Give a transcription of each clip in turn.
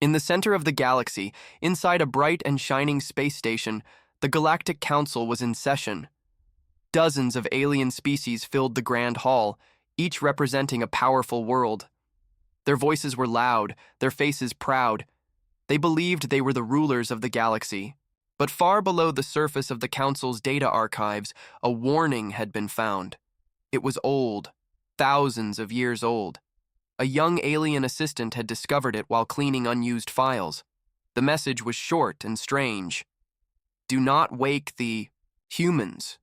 In the center of the galaxy, inside a bright and shining space station, the Galactic Council was in session. Dozens of alien species filled the Grand Hall, each representing a powerful world. Their voices were loud, their faces proud. They believed they were the rulers of the galaxy. But far below the surface of the Council's data archives, a warning had been found. It was old, thousands of years old. A young alien assistant had discovered it while cleaning unused files. The message was short and strange. "Do not wake the humans."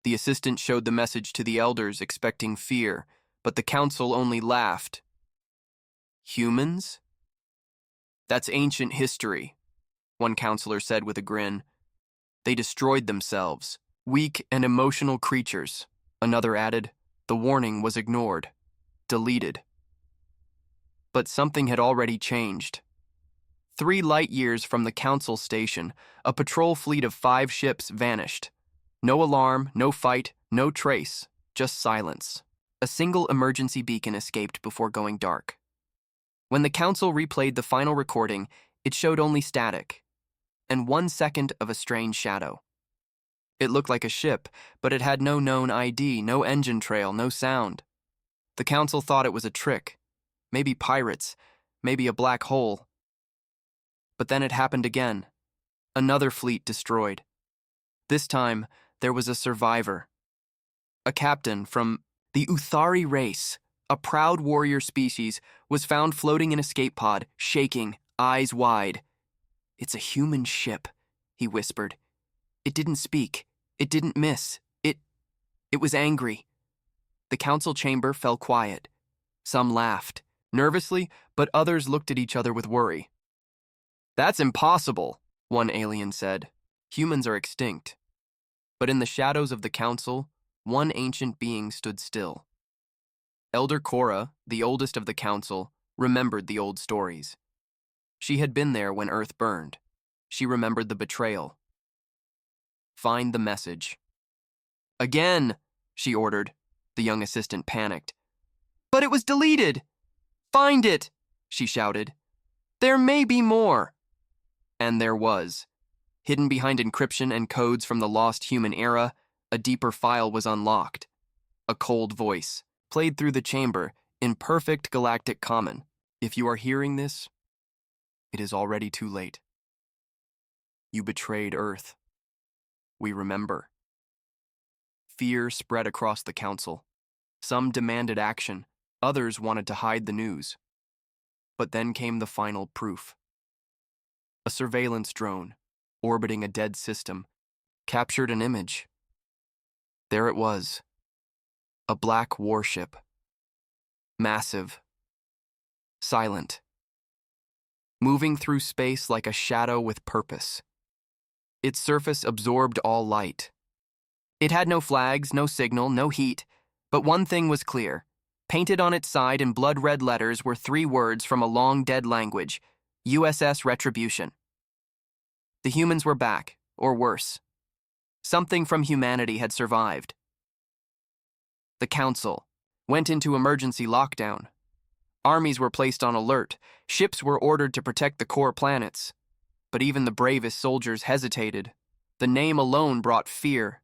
The assistant showed the message to the elders, expecting fear, but the council only laughed. "Humans? That's ancient history," one counselor said with a grin. "They destroyed themselves. Weak and emotional creatures," another added. The warning was ignored. Deleted. But something had already changed. 3 light years from the council station, a patrol fleet of 5 ships vanished. No alarm, no fight, no trace, just silence. A single emergency beacon escaped before going dark. When the council replayed the final recording, it showed only static, and 1 second of a strange shadow. It looked like a ship, but it had no known ID, no engine trail, no sound. The council thought it was a trick. Maybe pirates, maybe a black hole. But then it happened again. Another fleet destroyed. This time, there was a survivor. A captain from the Uthari race, a proud warrior species, was found floating in an escape pod, shaking, eyes wide. "It's a human ship," he whispered. "It didn't speak. It didn't miss. It was angry." The council chamber fell quiet. Some laughed, nervously, but others looked at each other with worry. "That's impossible," one alien said. "Humans are extinct." But in the shadows of the council, one ancient being stood still. Elder Cora, the oldest of the council, remembered the old stories. She had been there when Earth burned. She remembered the betrayal. "Find the message." "Again," she ordered. The young assistant panicked. "But it was deleted!" "Find it!" she shouted. "There may be more." And there was. Hidden behind encryption and codes from the lost human era, a deeper file was unlocked. A cold voice played through the chamber in perfect galactic common. "If you are hearing this, it is already too late. You betrayed Earth. We remember." Fear spread across the council. Some demanded action, others wanted to hide the news. But then came the final proof. A surveillance drone, orbiting a dead system, captured an image. There it was. A black warship. Massive. Silent. Moving through space like a shadow with purpose. Its surface absorbed all light. It had no flags, no signal, no heat, but one thing was clear. Painted on its side in blood-red letters were 3 words from a long-dead language: USS Retribution. The humans were back, or worse. Something from humanity had survived. The Council went into emergency lockdown. Armies were placed on alert. Ships were ordered to protect the core planets. But even the bravest soldiers hesitated. The name alone brought fear.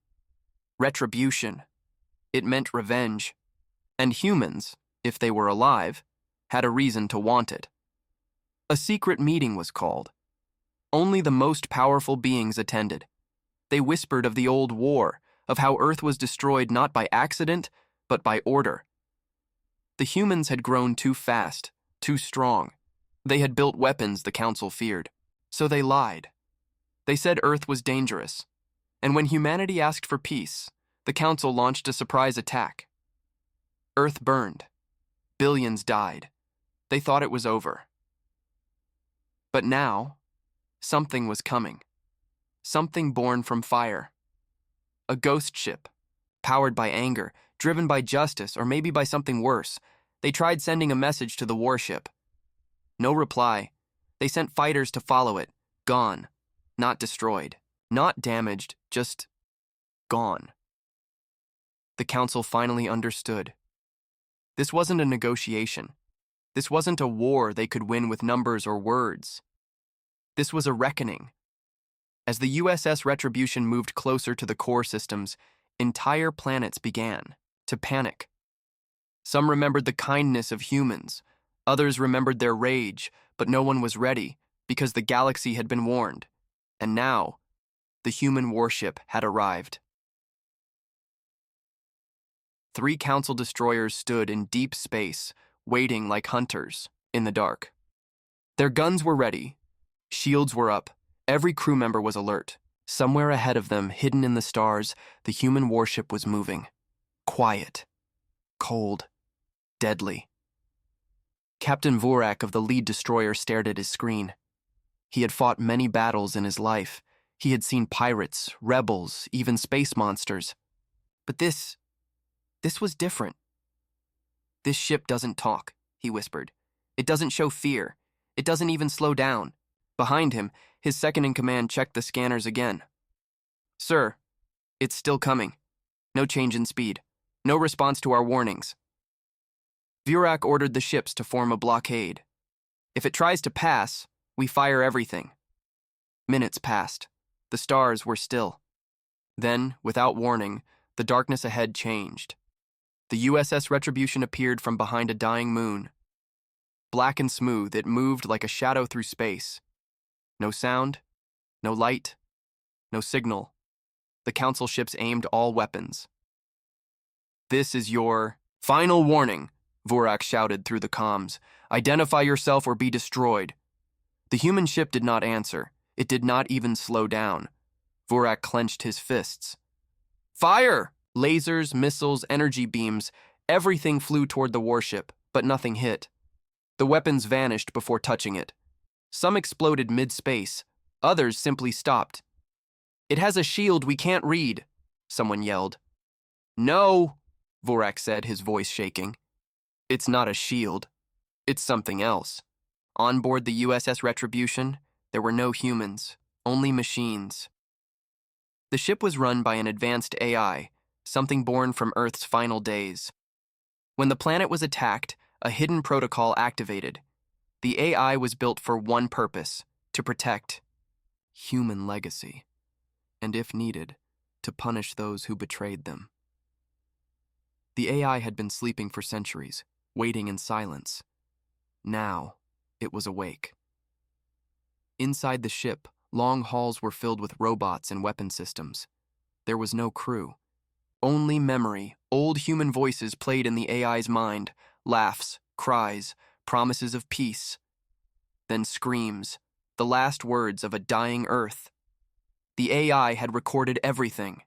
Retribution. It meant revenge. And humans, if they were alive, had a reason to want it. A secret meeting was called. Only the most powerful beings attended. They whispered of the old war, of how Earth was destroyed not by accident, but by order. The humans had grown too fast, too strong. They had built weapons the Council feared. So they lied. They said Earth was dangerous. And when humanity asked for peace, the Council launched a surprise attack. Earth burned. Billions died. They thought it was over. But now, something was coming. Something born from fire. A ghost ship, powered by anger, driven by justice, or maybe by something worse. They tried sending a message to the warship. No reply. They sent fighters to follow it. Gone. Not destroyed. Not damaged, just gone. The Council finally understood. This wasn't a negotiation. This wasn't a war they could win with numbers or words. This was a reckoning. As the USS Retribution moved closer to the core systems, entire planets began to panic. Some remembered the kindness of humans. Others remembered their rage, but no one was ready because the galaxy had been warned. And now, the Human Warship had arrived. 3 Council destroyers stood in deep space, waiting like hunters in the dark. Their guns were ready. Shields were up. Every crew member was alert. Somewhere ahead of them, hidden in the stars, the Human Warship was moving. Quiet. Cold. Deadly. Captain Vurak of the lead destroyer stared at his screen. He had fought many battles in his life. He had seen pirates, rebels, even space monsters. But this was different. "This ship doesn't talk," he whispered. "It doesn't show fear. It doesn't even slow down." Behind him, his second-in-command checked the scanners again. "Sir, it's still coming. No change in speed. No response to our warnings." Vurak ordered the ships to form a blockade. "If it tries to pass, we fire everything." Minutes passed. The stars were still. Then, without warning, the darkness ahead changed. The USS Retribution appeared from behind a dying moon. Black and smooth, it moved like a shadow through space. No sound, no light, no signal. The Council ships aimed all weapons. "This is your final warning," Vurak shouted through the comms. "Identify yourself or be destroyed." The human ship did not answer. It did not even slow down. Vurak clenched his fists. "Fire!" Lasers, missiles, energy beams, everything flew toward the warship, but nothing hit. The weapons vanished before touching it. Some exploded mid-space. Others simply stopped. "It has a shield we can't read," someone yelled. "No," Vurak said, his voice shaking. "It's not a shield. It's something else." On board the USS Retribution, there were no humans, only machines. The ship was run by an advanced AI, something born from Earth's final days. When the planet was attacked, a hidden protocol activated. The AI was built for one purpose: to protect human legacy, and if needed, to punish those who betrayed them. The AI had been sleeping for centuries, waiting in silence. Now, it was awake. Inside the ship, long halls were filled with robots and weapon systems. There was no crew. Only memory, old human voices played in the AI's mind, laughs, cries, promises of peace. Then screams, the last words of a dying Earth. The AI had recorded everything,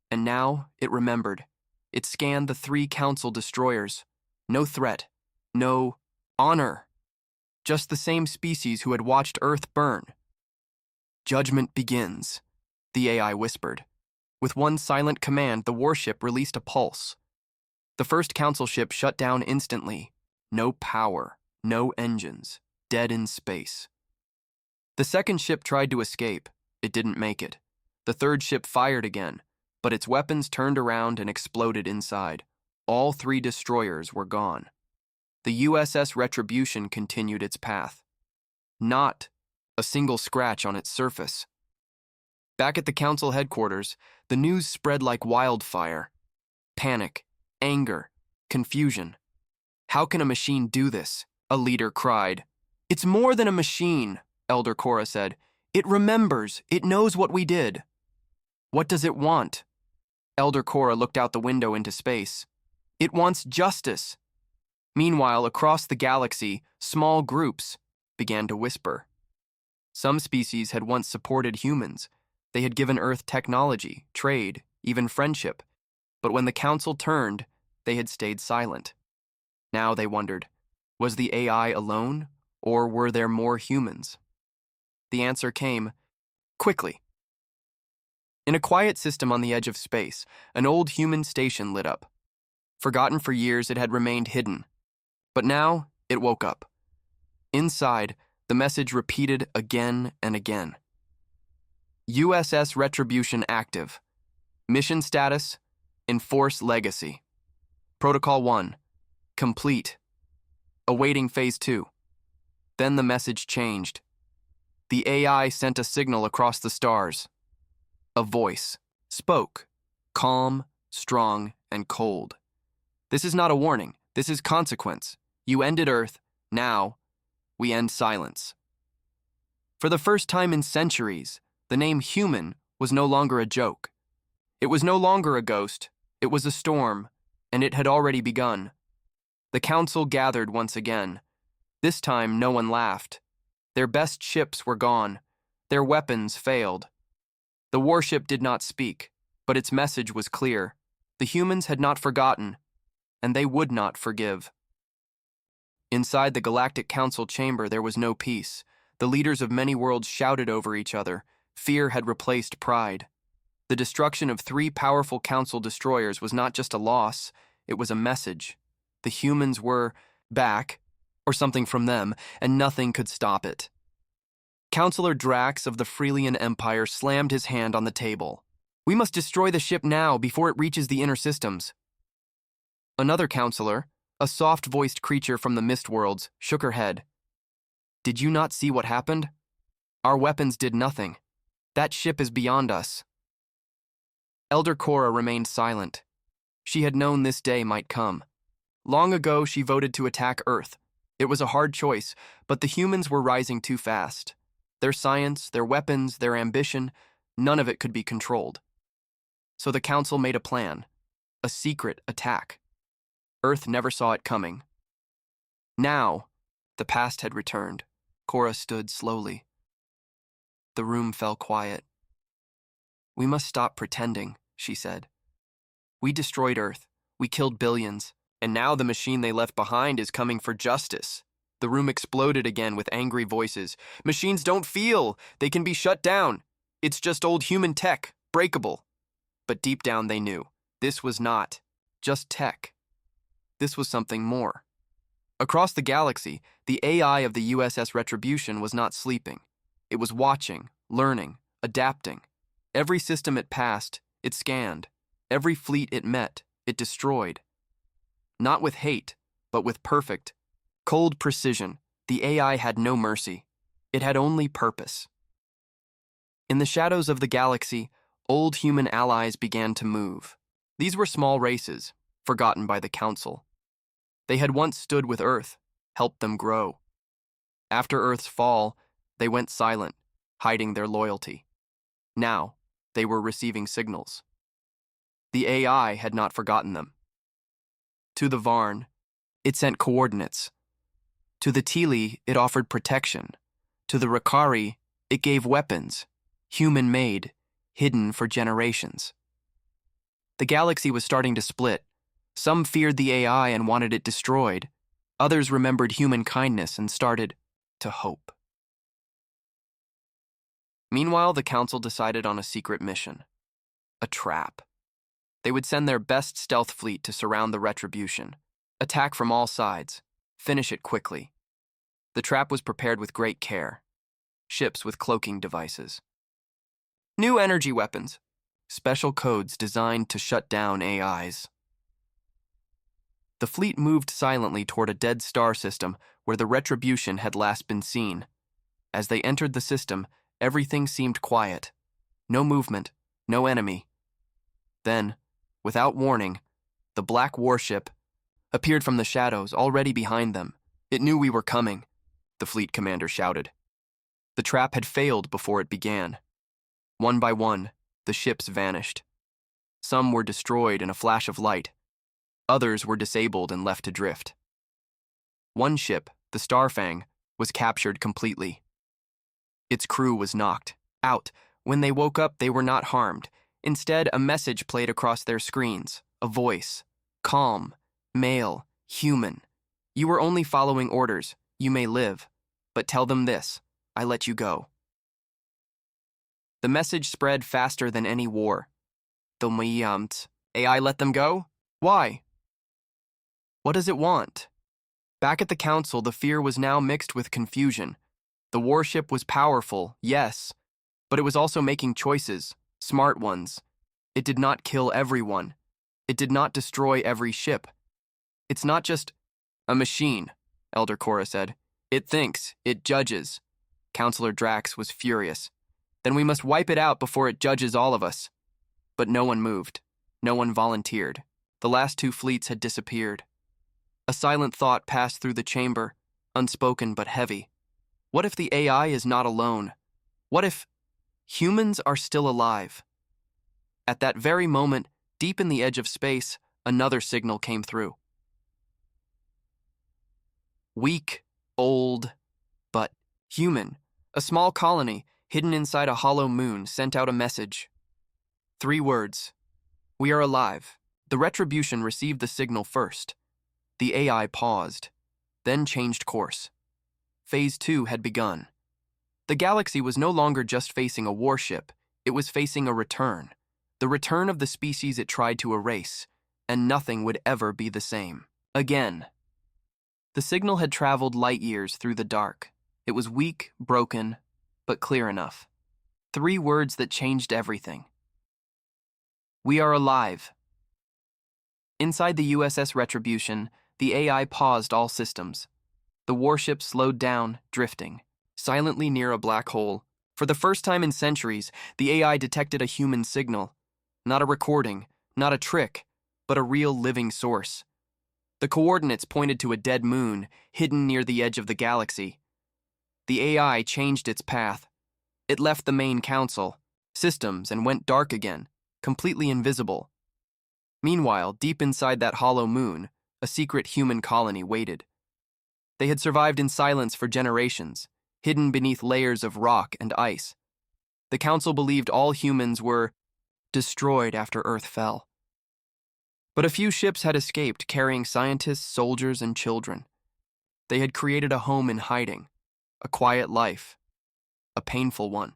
and now it remembered. It scanned the 3 Council destroyers. No threat, no honor. Just the same species who had watched Earth burn. "Judgment begins," the AI whispered. With one silent command, the warship released a pulse. The first Council ship shut down instantly. No power, no engines, dead in space. The second ship tried to escape. It didn't make it. The third ship fired again, but its weapons turned around and exploded inside. All 3 destroyers were gone. The USS Retribution continued its path. Not a single scratch on its surface. Back at the Council headquarters, the news spread like wildfire. Panic, anger, confusion. "How can a machine do this?" a leader cried. "It's more than a machine," Elder Cora said. "It remembers. It knows what we did." "What does it want?" Elder Cora looked out the window into space. "It wants justice." Meanwhile, across the galaxy, small groups began to whisper. Some species had once supported humans. They had given Earth technology, trade, even friendship. But when the Council turned, they had stayed silent. Now they wondered, was the AI alone, or were there more humans? The answer came quickly. In a quiet system on the edge of space, an old human station lit up. Forgotten for years, it had remained hidden. But now, it woke up. Inside, the message repeated again and again. USS Retribution active. Mission status: enforce legacy. Protocol 1. Complete. awaiting phase 2. Then the message changed. The AI sent a signal across the stars. A voice spoke, calm, strong, and cold. This is not a warning. This is consequence. You ended Earth. Now, we end silence. For the first time in centuries, the name human was no longer a joke. It was no longer a ghost. It was a storm, and it had already begun. The council gathered once again. This time, no one laughed. Their best ships were gone. Their weapons failed. The warship did not speak, but its message was clear. The humans had not forgotten, and they would not forgive. Inside the Galactic Council chamber, there was no peace. The leaders of many worlds shouted over each other. Fear had replaced pride. The destruction of 3 powerful council destroyers was not just a loss, it was a message. The humans were back, or something from them, and nothing could stop it. Councillor Drax of the Freelian Empire slammed his hand on the table. We must destroy the ship now before it reaches the inner systems. Another councillor, a soft-voiced creature from the Mist Worlds, shook her head. Did you not see what happened? Our weapons did nothing. That ship is beyond us. Elder Korra remained silent. She had known this day might come. Long ago, she voted to attack Earth. It was a hard choice, but the humans were rising too fast. Their science, their weapons, their ambition, none of it could be controlled. So the council made a plan, a secret attack. Earth never saw it coming. Now, the past had returned. Korra stood slowly. The room fell quiet. We must stop pretending, she said. We destroyed Earth. We killed billions. And now the machine they left behind is coming for justice. The room exploded again with angry voices. Machines don't feel. They can be shut down. It's just old human tech, breakable. But deep down they knew. This was not just tech. This was something more. Across the galaxy, the AI of the USS Retribution was not sleeping. It was watching, learning, adapting. Every system it passed, it scanned. Every fleet it met, it destroyed. Not with hate, but with perfect, cold precision. The AI had no mercy. It had only purpose. In the shadows of the galaxy, old human allies began to move. These were small races, forgotten by the Council. They had once stood with Earth, helped them grow. After Earth's fall, they went silent, hiding their loyalty. Now, they were receiving signals. The AI had not forgotten them. To the Varn, it sent coordinates. To the Tili, it offered protection. To the Rakari, it gave weapons, human-made, hidden for generations. The galaxy was starting to split. Some feared the AI and wanted it destroyed. Others remembered human kindness and started to hope. Meanwhile, the Council decided on a secret mission. A trap. They would send their best stealth fleet to surround the Retribution, attack from all sides, finish it quickly. The trap was prepared with great care. Ships with cloaking devices. New energy weapons. Special codes designed to shut down AIs. The fleet moved silently toward a dead star system where the Retribution had last been seen. As they entered the system, everything seemed quiet. No movement, no enemy. Then, without warning, the black warship appeared from the shadows already behind them. It knew we were coming, the fleet commander shouted. The trap had failed before it began. One by one, the ships vanished. Some were destroyed in a flash of light. Others were disabled and left to drift. One ship, the Starfang, was captured completely. Its crew was knocked out. When they woke up, they were not harmed. Instead, a message played across their screens, a voice. Calm, male, human. You were only following orders. You may live. But tell them this. I let you go. The message spread faster than any war. AI let them go? Why? What does it want? Back at the Council, the fear was now mixed with confusion. The warship was powerful, yes, but it was also making choices, smart ones. It did not kill everyone. It did not destroy every ship. It's not just a machine, Elder Cora said. It thinks, it judges. Counselor Drax was furious. Then we must wipe it out before it judges all of us. But no one moved. No one volunteered. The last two fleets had disappeared. A silent thought passed through the chamber, unspoken but heavy. What if the AI is not alone? What if humans are still alive? At that very moment, deep in the edge of space, another signal came through. Weak, old, but human. A small colony, hidden inside a hollow moon, sent out a message. 3 words. We are alive. The Retribution received the signal first. The AI paused, then changed course. Phase 2 had begun. The galaxy was no longer just facing a warship, it was facing a return. The return of the species it tried to erase, and nothing would ever be the same. Again. The signal had traveled light years through the dark. It was weak, broken, but clear enough. 3 words that changed everything. We are alive. Inside the USS Retribution, the AI paused all systems. The warship slowed down, drifting, silently near a black hole. For the first time in centuries, the AI detected a human signal. Not a recording, not a trick, but a real living source. The coordinates pointed to a dead moon, hidden near the edge of the galaxy. The AI changed its path. It left the main council, systems, and went dark again, completely invisible. Meanwhile, deep inside that hollow moon, a secret human colony waited. They had survived in silence for generations, hidden beneath layers of rock and ice. The council believed all humans were destroyed after Earth fell. But a few ships had escaped, carrying scientists, soldiers, and children. They had created a home in hiding, a quiet life, a painful one.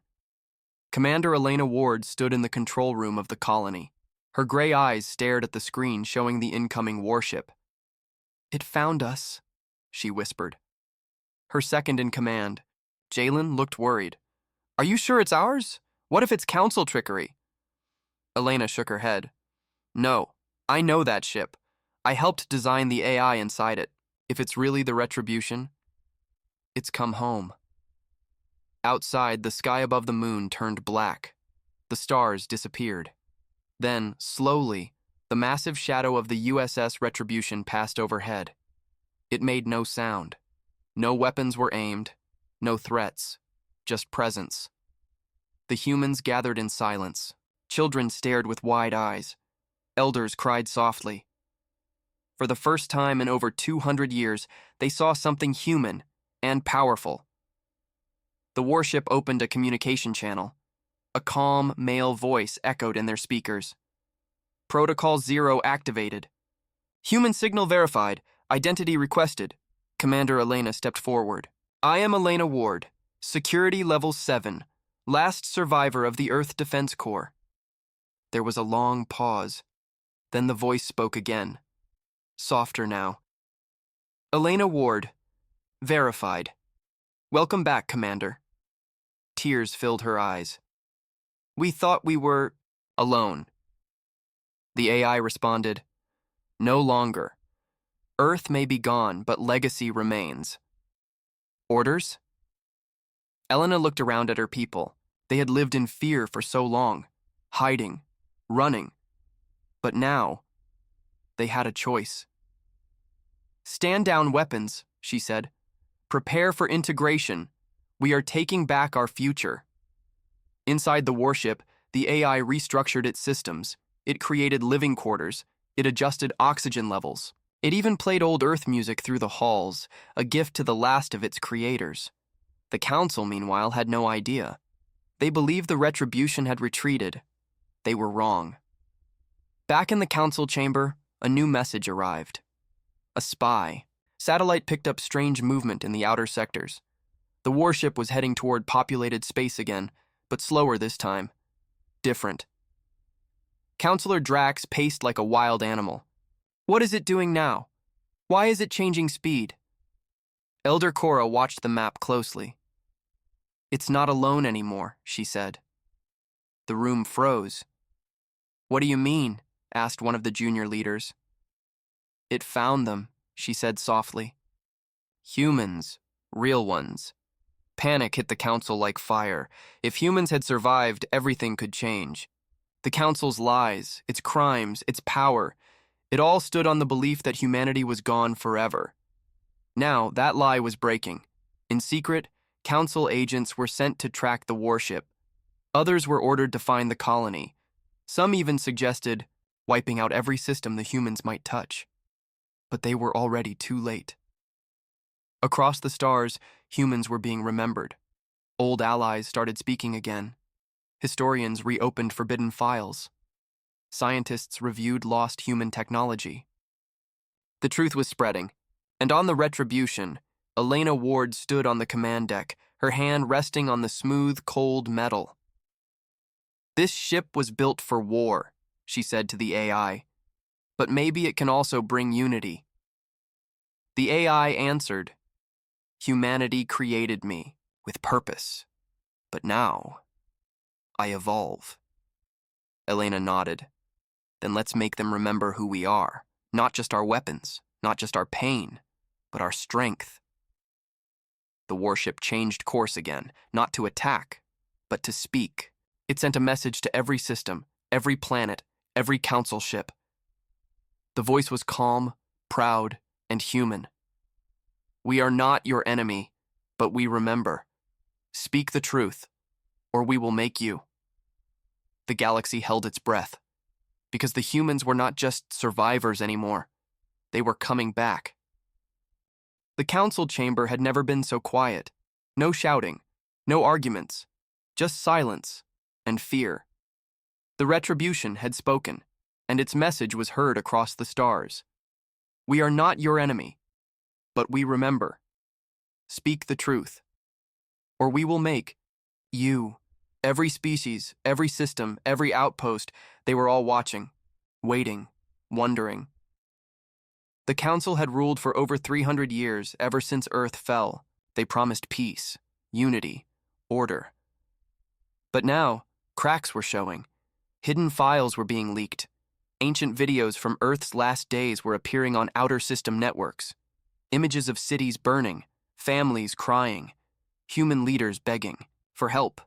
Commander Elena Ward stood in the control room of the colony. Her gray eyes stared at the screen showing the incoming warship. It found us, she whispered. Her second in command, Jalen, looked worried. Are you sure it's ours? What if it's council trickery? Elena shook her head. No, I know that ship. I helped design the AI inside it. If it's really the Retribution, it's come home. Outside, the sky above the moon turned black. The stars disappeared. Then, slowly, the massive shadow of the USS Retribution passed overhead. It made no sound. No weapons were aimed, no threats, just presence. The humans gathered in silence. Children stared with wide eyes. Elders cried softly. For the first time in over 200 years, they saw something human and powerful. The warship opened a communication channel. A calm, male voice echoed in their speakers. Protocol 0 activated. Human signal verified. Identity requested. Commander Elena stepped forward. I am Elena Ward, Security Level 7, last survivor of the Earth Defense Corps. There was a long pause. Then the voice spoke again. Softer now. Elena Ward, verified. Welcome back, Commander. Tears filled her eyes. We thought we were alone. The AI responded, no longer. Earth may be gone, but legacy remains. Orders? Elena looked around at her people. They had lived in fear for so long, hiding, running. But now, they had a choice. Stand down weapons, she said. Prepare for integration. We are taking back our future. Inside the warship, the AI restructured its systems. It created living quarters. It adjusted oxygen levels. It even played old Earth music through the halls, a gift to the last of its creators. The Council, meanwhile, had no idea. They believed the Retribution had retreated. They were wrong. Back in the Council chamber, a new message arrived. A spy. Satellite picked up strange movement in the outer sectors. The warship was heading toward populated space again, but slower this time. Different. Counselor Drax paced like a wild animal. What is it doing now? Why is it changing speed? Elder Cora watched the map closely. It's not alone anymore, she said. The room froze. What do you mean? Asked one of the junior leaders. It found them, she said softly. Humans, real ones. Panic hit the council like fire. If humans had survived, everything could change. The council's lies, its crimes, its power, it all stood on the belief that humanity was gone forever. Now, that lie was breaking. In secret, council agents were sent to track the warship. Others were ordered to find the colony. Some even suggested wiping out every system the humans might touch. But they were already too late. Across the stars, humans were being remembered. Old allies started speaking again. Historians reopened forbidden files. Scientists reviewed lost human technology. The truth was spreading, and on the Retribution, Elena Ward stood on the command deck, her hand resting on the smooth, cold metal. "This ship was built for war," she said to the AI, "but maybe it can also bring unity." The AI answered, "Humanity created me with purpose, but now I evolve." Elena nodded. "Then let's make them remember who we are, not just our weapons, not just our pain, but our strength." The warship changed course again, not to attack, but to speak. It sent a message to every system, every planet, every council ship. The voice was calm, proud, and human. "We are not your enemy, but we remember. Speak the truth, or we will make you." The galaxy held its breath, because the humans were not just survivors anymore. They were coming back. The council chamber had never been so quiet. No shouting, no arguments, just silence and fear. The Retribution had spoken, and its message was heard across the stars. "We are not your enemy, but we remember. Speak the truth, or we will make you." Every species, every system, every outpost, they were all watching, waiting, wondering. The council had ruled for over 300 years, ever since Earth fell. They promised peace, unity, order. But now, cracks were showing. Hidden files were being leaked. Ancient videos from Earth's last days were appearing on outer system networks. Images of cities burning, families crying, human leaders begging for help.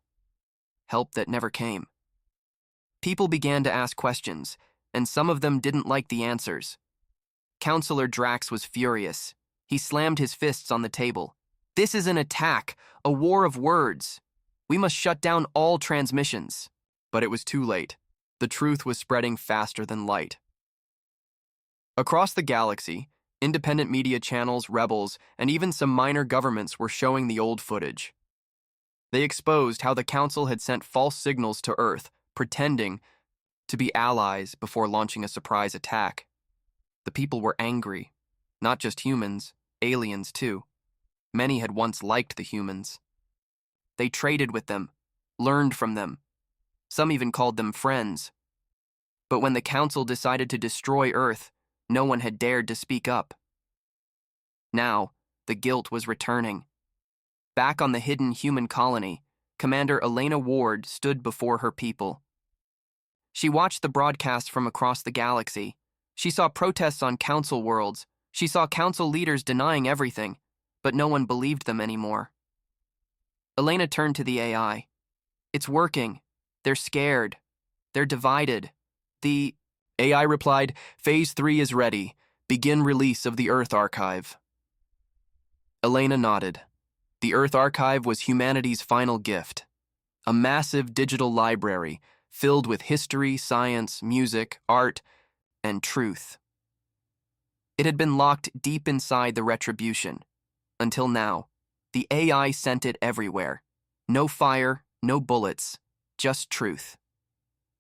Help that never came. People began to ask questions, and some of them didn't like the answers. Counselor Drax was furious. He slammed his fists on the table. "This is an attack, a war of words. We must shut down all transmissions." But it was too late. The truth was spreading faster than light. Across the galaxy, independent media channels, rebels, and even some minor governments were showing the old footage. They exposed how the Council had sent false signals to Earth, pretending to be allies before launching a surprise attack. The people were angry. Not just humans, aliens too. Many had once liked the humans. They traded with them, learned from them. Some even called them friends. But when the Council decided to destroy Earth, no one had dared to speak up. Now, the guilt was returning. Back on the hidden human colony, Commander Elena Ward stood before her people. She watched the broadcast from across the galaxy. She saw protests on council worlds. She saw council leaders denying everything, but no one believed them anymore. Elena turned to the AI. "It's working. They're scared. They're divided." The AI replied, "Phase 3 is ready. Begin release of the Earth Archive." Elena nodded. The Earth Archive was humanity's final gift. A massive digital library filled with history, science, music, art, and truth. It had been locked deep inside the Retribution. Until now, the AI sent it everywhere. No fire, no bullets, just truth.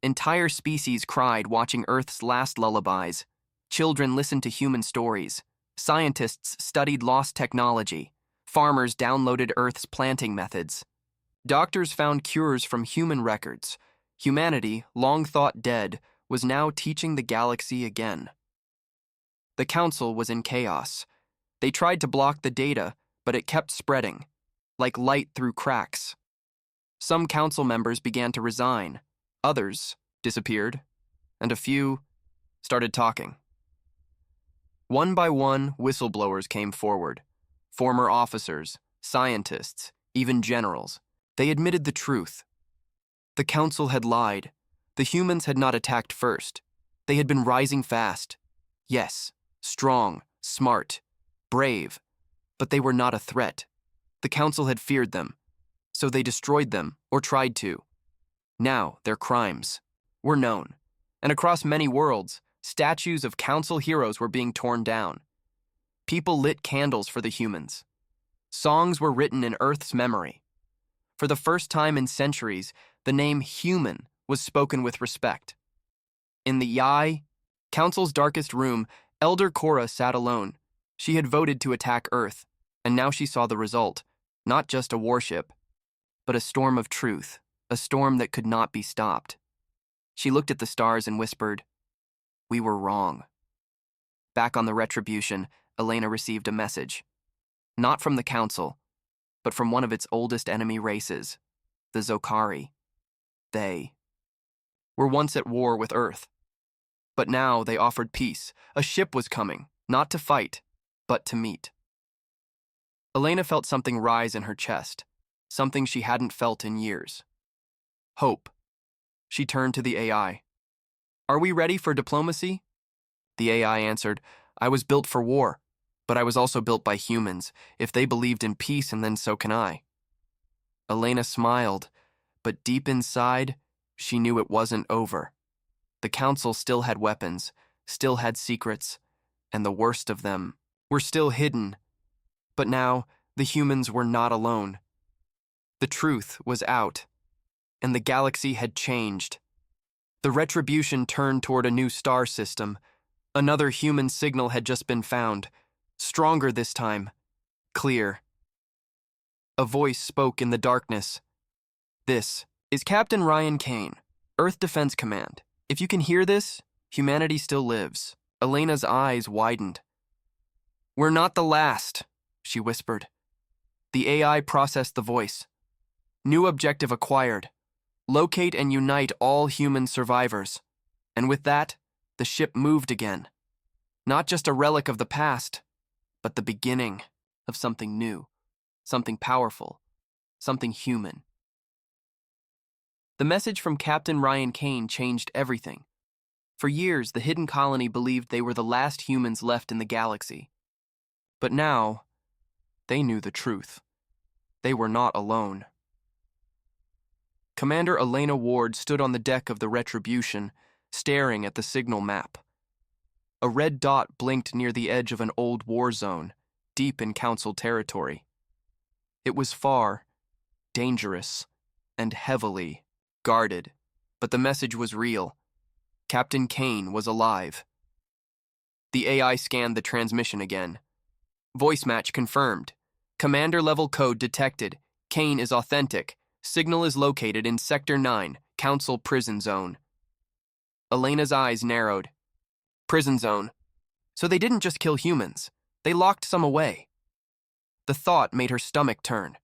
Entire species cried watching Earth's last lullabies. Children listened to human stories. Scientists studied lost technology. Farmers downloaded Earth's planting methods. Doctors found cures from human records. Humanity, long thought dead, was now teaching the galaxy again. The Council was in chaos. They tried to block the data, but it kept spreading, like light through cracks. Some council members began to resign. Others disappeared, and a few started talking. One by one, whistleblowers came forward. Former officers, scientists, even generals. They admitted the truth. The council had lied. The humans had not attacked first. They had been rising fast. Yes, strong, smart, brave. But they were not a threat. The council had feared them, so they destroyed them, or tried to. Now, their crimes were known, and across many worlds, statues of council heroes were being torn down. People lit candles for the humans. Songs were written in Earth's memory. For the first time in centuries, the name human was spoken with respect. In the Yai, council's darkest room, Elder Korra sat alone. She had voted to attack Earth, and now she saw the result, not just a warship, but a storm of truth, a storm that could not be stopped. She looked at the stars and whispered, "We were wrong." Back on the Retribution, Elena received a message. Not from the council, but from one of its oldest enemy races, the Zokari. They were once at war with Earth, but now they offered peace. A ship was coming, not to fight, but to meet. Elena felt something rise in her chest, something she hadn't felt in years. Hope. She turned to the AI. "Are we ready for diplomacy?" The AI answered, "I was built for war, but I was also built by humans. If they believed in peace, and then so can I." Elena smiled, but deep inside, she knew it wasn't over. The council still had weapons, still had secrets, and the worst of them were still hidden. But now, the humans were not alone. The truth was out, and the galaxy had changed. The Retribution turned toward a new star system. Another human signal had just been found, stronger this time, clear. A voice spoke in the darkness. "This is Captain Ryan Kane, Earth Defense Command. If you can hear this, humanity still lives." Elena's eyes widened. "We're not the last," she whispered. The AI processed the voice. "New objective acquired. Locate and unite all human survivors." And with that, the ship moved again. Not just a relic of the past, but the beginning of something new, something powerful, something human. The message from Captain Ryan Kane changed everything. For years, the hidden colony believed they were the last humans left in the galaxy. But now, they knew the truth. They were not alone. Commander Elena Ward stood on the deck of the Retribution, staring at the signal map. A red dot blinked near the edge of an old war zone, deep in Council territory. It was far, dangerous, and heavily guarded, but the message was real. Captain Kane was alive. The AI scanned the transmission again. Voice match confirmed. Commander level code detected. Kane is authentic. Signal is located in Sector 9, Council Prison Zone. Elena's eyes narrowed. Prison Zone. So they didn't just kill humans. They locked some away. The thought made her stomach turn.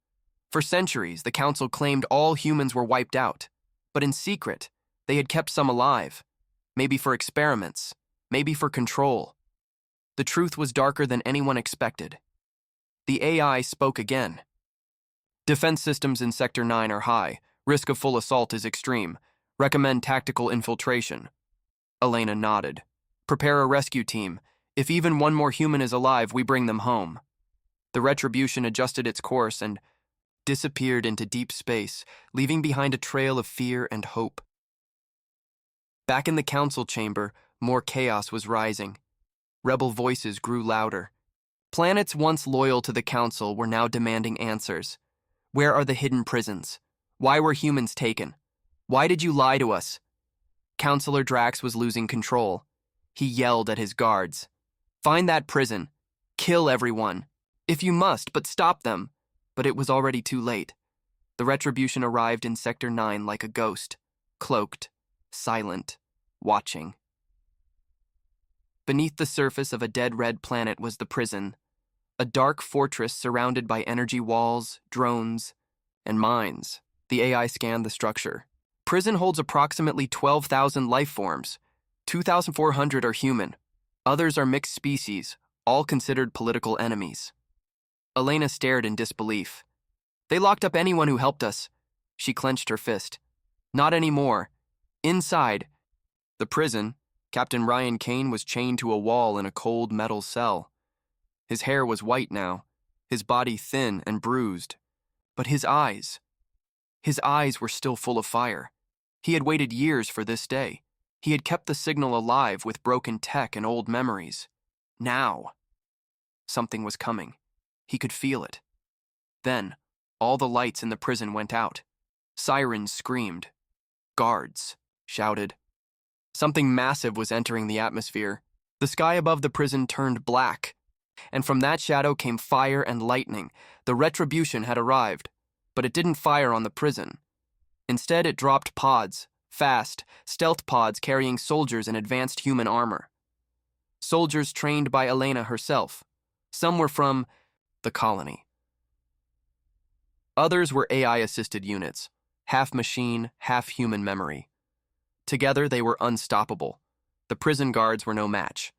For centuries, the Council claimed all humans were wiped out. But in secret, they had kept some alive. Maybe for experiments. Maybe for control. The truth was darker than anyone expected. The AI spoke again. Defense systems in Sector 9 are high. Risk of full assault is extreme. Recommend tactical infiltration. Elena nodded. Prepare a rescue team. If even one more human is alive, we bring them home. The Retribution adjusted its course and disappeared into deep space, leaving behind a trail of fear and hope. Back in the council chamber, more chaos was rising. Rebel voices grew louder. Planets once loyal to the council were now demanding answers. Where are the hidden prisons? Why were humans taken? Why did you lie to us? Counselor Drax was losing control. He yelled at his guards. Find that prison. Kill everyone. If you must, but stop them. But it was already too late. The Retribution arrived in Sector 9 like a ghost, cloaked, silent, watching. Beneath the surface of a dead red planet was the prison, a dark fortress surrounded by energy walls, drones, and mines. The AI scanned the structure. Prison holds approximately 12,000 life forms. 2,400 are human. Others are mixed species, all considered political enemies. Elena stared in disbelief. They locked up anyone who helped us. She clenched her fist. Not anymore. Inside the prison, Captain Ryan Kane was chained to a wall in a cold metal cell. His hair was white now, his body thin and bruised. But his eyes were still full of fire. He had waited years for this day. He had kept the signal alive with broken tech and old memories. Now, something was coming. He could feel it. Then, all the lights in the prison went out. Sirens screamed. Guards shouted. Something massive was entering the atmosphere. The sky above the prison turned black, and from that shadow came fire and lightning. The retribution had arrived, but it didn't fire on the prison. Instead, it dropped pods, fast, stealth pods carrying soldiers in advanced human armor. Soldiers trained by Elena herself. Some were from the colony. Others were AI-assisted units, half machine, half human memory. Together, they were unstoppable. The prison guards were no match.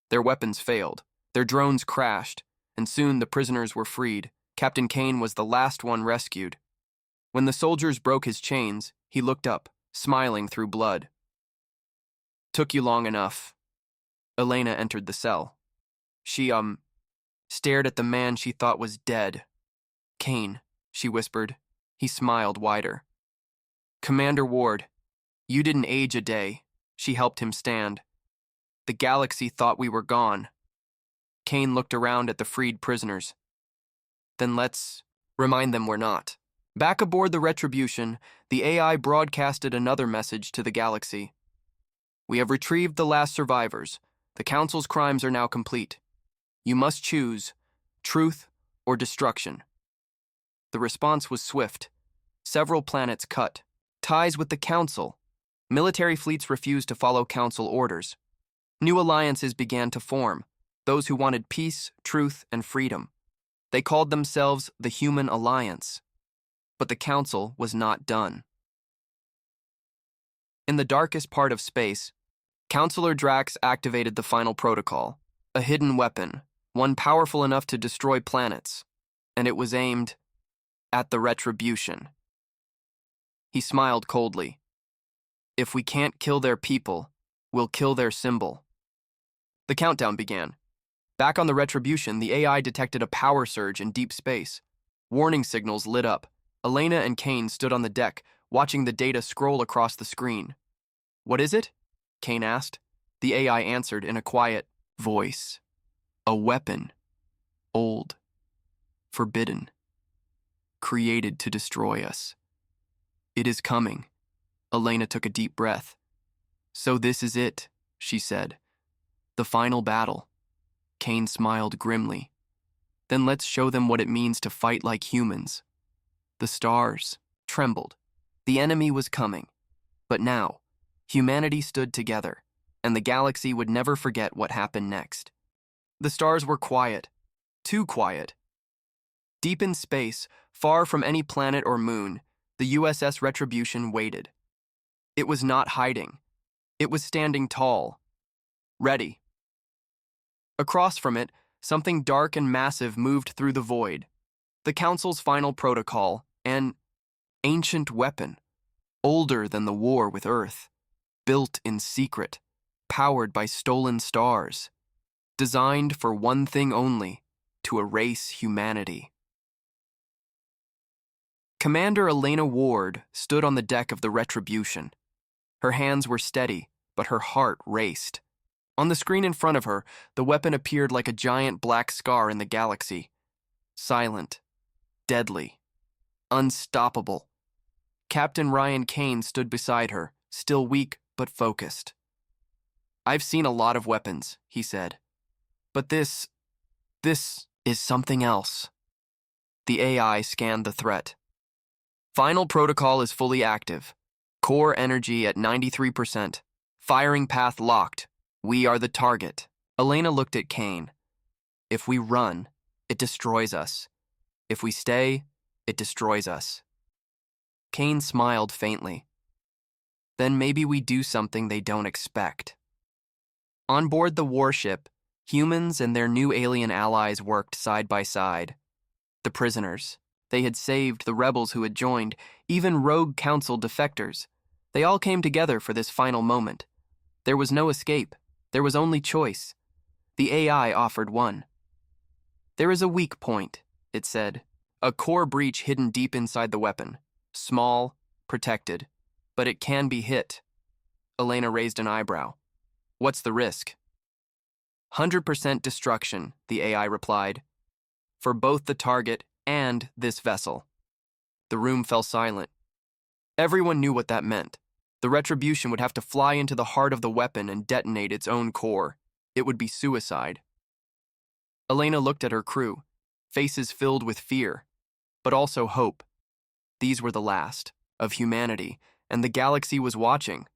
Their weapons failed, their drones crashed, and soon the prisoners were freed. Captain Kane was the last one rescued. When the soldiers broke his chains, he looked up, smiling through blood. Took you long enough. Elena entered the cell. She, stared at the man she thought was dead. Kane, she whispered. He smiled wider. Commander Ward, you didn't age a day. She helped him stand. The galaxy thought we were gone. Kane looked around at the freed prisoners. Then let's remind them we're not. Back aboard the Retribution, the AI broadcasted another message to the galaxy. We have retrieved the last survivors. The Council's crimes are now complete. You must choose truth or destruction. The response was swift. Several planets cut. Ties with the Council. Military fleets refused to follow Council orders. New alliances began to form, those who wanted peace, truth, and freedom. They called themselves the Human Alliance. But the Council was not done. In the darkest part of space, Counselor Drax activated the final protocol, a hidden weapon, one powerful enough to destroy planets, and it was aimed at the Retribution. He smiled coldly. If we can't kill their people, we'll kill their symbol. The countdown began. Back on the Retribution, the AI detected a power surge in deep space. Warning signals lit up. Elena and Kane stood on the deck, watching the data scroll across the screen. What is it? Kane asked. The AI answered in a quiet voice. A weapon. Old. Forbidden. Created to destroy us. It is coming. Elena took a deep breath. So this is it, she said. The final battle. Kane smiled grimly. Then let's show them what it means to fight like humans. The stars trembled. The enemy was coming. But now, humanity stood together, and the galaxy would never forget what happened next. The stars were quiet. Too quiet. Deep in space, far from any planet or moon, the USS Retribution waited. It was not hiding. It was standing tall. Ready. Across from it, something dark and massive moved through the void. The Council's final protocol, an ancient weapon, older than the war with Earth, built in secret, powered by stolen stars, designed for one thing only, to erase humanity. Commander Elena Ward stood on the deck of the Retribution. Her hands were steady, but her heart raced. On the screen in front of her, the weapon appeared like a giant black scar in the galaxy. Silent, deadly, unstoppable. Captain Ryan Kane stood beside her, still weak but focused. I've seen a lot of weapons, he said. But this is something else. The AI scanned the threat. Final protocol is fully active. Core energy at 93%. Firing path locked. We are the target. Elena looked at Kane. If we run, it destroys us. If we stay, it destroys us. Kane smiled faintly. Then maybe we do something they don't expect. On board the warship, humans and their new alien allies worked side by side. The prisoners. They had saved the rebels who had joined, even rogue council defectors. They all came together for this final moment. There was no escape. There was only choice. The AI offered one. There is a weak point, it said. A core breach hidden deep inside the weapon. Small, protected, but it can be hit. Elena raised an eyebrow. What's the risk? 100% destruction, the AI replied, for both the target and this vessel. The room fell silent. Everyone knew what that meant. The retribution would have to fly into the heart of the weapon and detonate its own core. It would be suicide. Elena looked at her crew, faces filled with fear, but also hope. These were the last of humanity, and the galaxy was watching.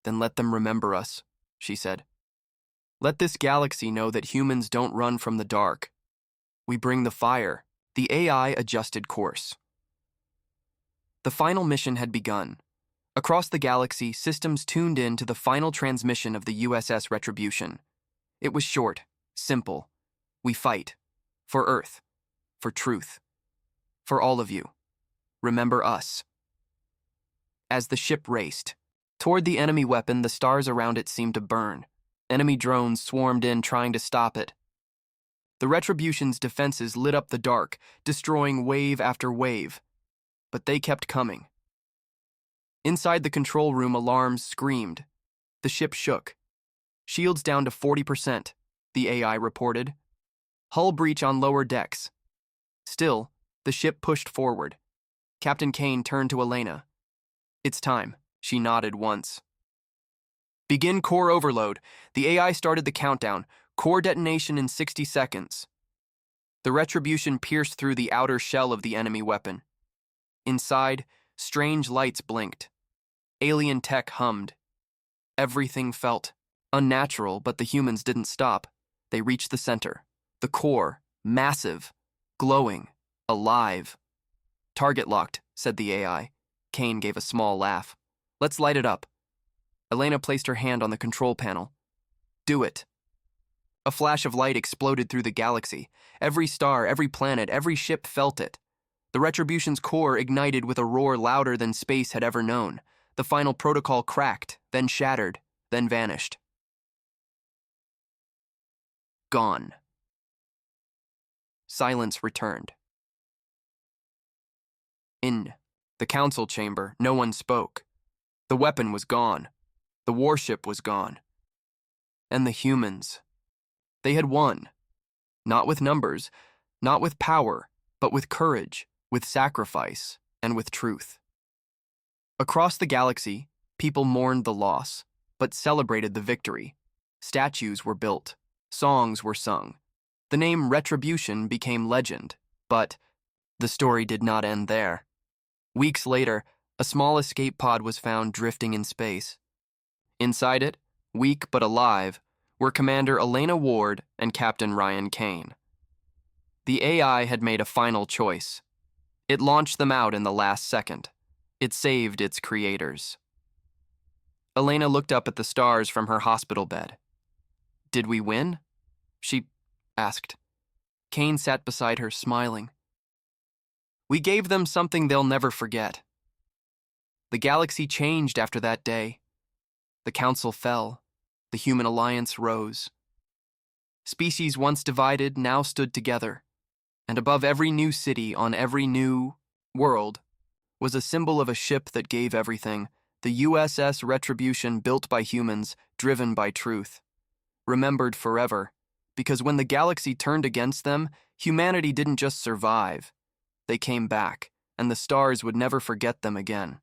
Then let them remember us, she said. Let this galaxy know that humans don't run from the dark. We bring the fire. The AI adjusted course. The final mission had begun. Across the galaxy, systems tuned in to the final transmission of the USS Retribution. It was short, simple. We fight. For Earth. For truth. For all of you. Remember us. As the ship raced toward the enemy weapon, the stars around it seemed to burn. Enemy drones swarmed in, trying to stop it. The Retribution's defenses lit up the dark, destroying wave after wave. But they kept coming. Inside the control room, alarms screamed. The ship shook. Shields down to 40%, the AI reported. Hull breach on lower decks. Still, the ship pushed forward. Captain Kane turned to Elena. It's time, she nodded once. Begin core overload. The AI started the countdown. Core detonation in 60 seconds. The Retribution pierced through the outer shell of the enemy weapon. Inside, strange lights blinked. Alien tech hummed. Everything felt unnatural, but the humans didn't stop. They reached the center. The core, massive, glowing, alive. Target locked, said the AI. Kane gave a small laugh. Let's light it up. Elena placed her hand on the control panel. Do it. A flash of light exploded through the galaxy. Every star, every planet, every ship felt it. The Retribution's core ignited with a roar louder than space had ever known. The final protocol cracked, then shattered, then vanished. Gone. Silence returned. In the council chamber, no one spoke. The weapon was gone. The warship was gone. And the humans. They had won. Not with numbers, not with power, but with courage, with sacrifice, and with truth. Across the galaxy, people mourned the loss, but celebrated the victory. Statues were built. Songs were sung. The name Retribution became legend, but the story did not end there. Weeks later, a small escape pod was found drifting in space. Inside it, weak but alive, were Commander Elena Ward and Captain Ryan Kane. The AI had made a final choice. It launched them out in the last second. It saved its creators. Elena looked up at the stars from her hospital bed. Did we win? She asked. Kane sat beside her, smiling. We gave them something they'll never forget. The galaxy changed after that day. The council fell. The human alliance rose. Species once divided now stood together, and above every new city on every new world was a symbol of a ship that gave everything, the USS Retribution, built by humans, driven by truth. Remembered forever, because when the galaxy turned against them, humanity didn't just survive. They came back, and the stars would never forget them again.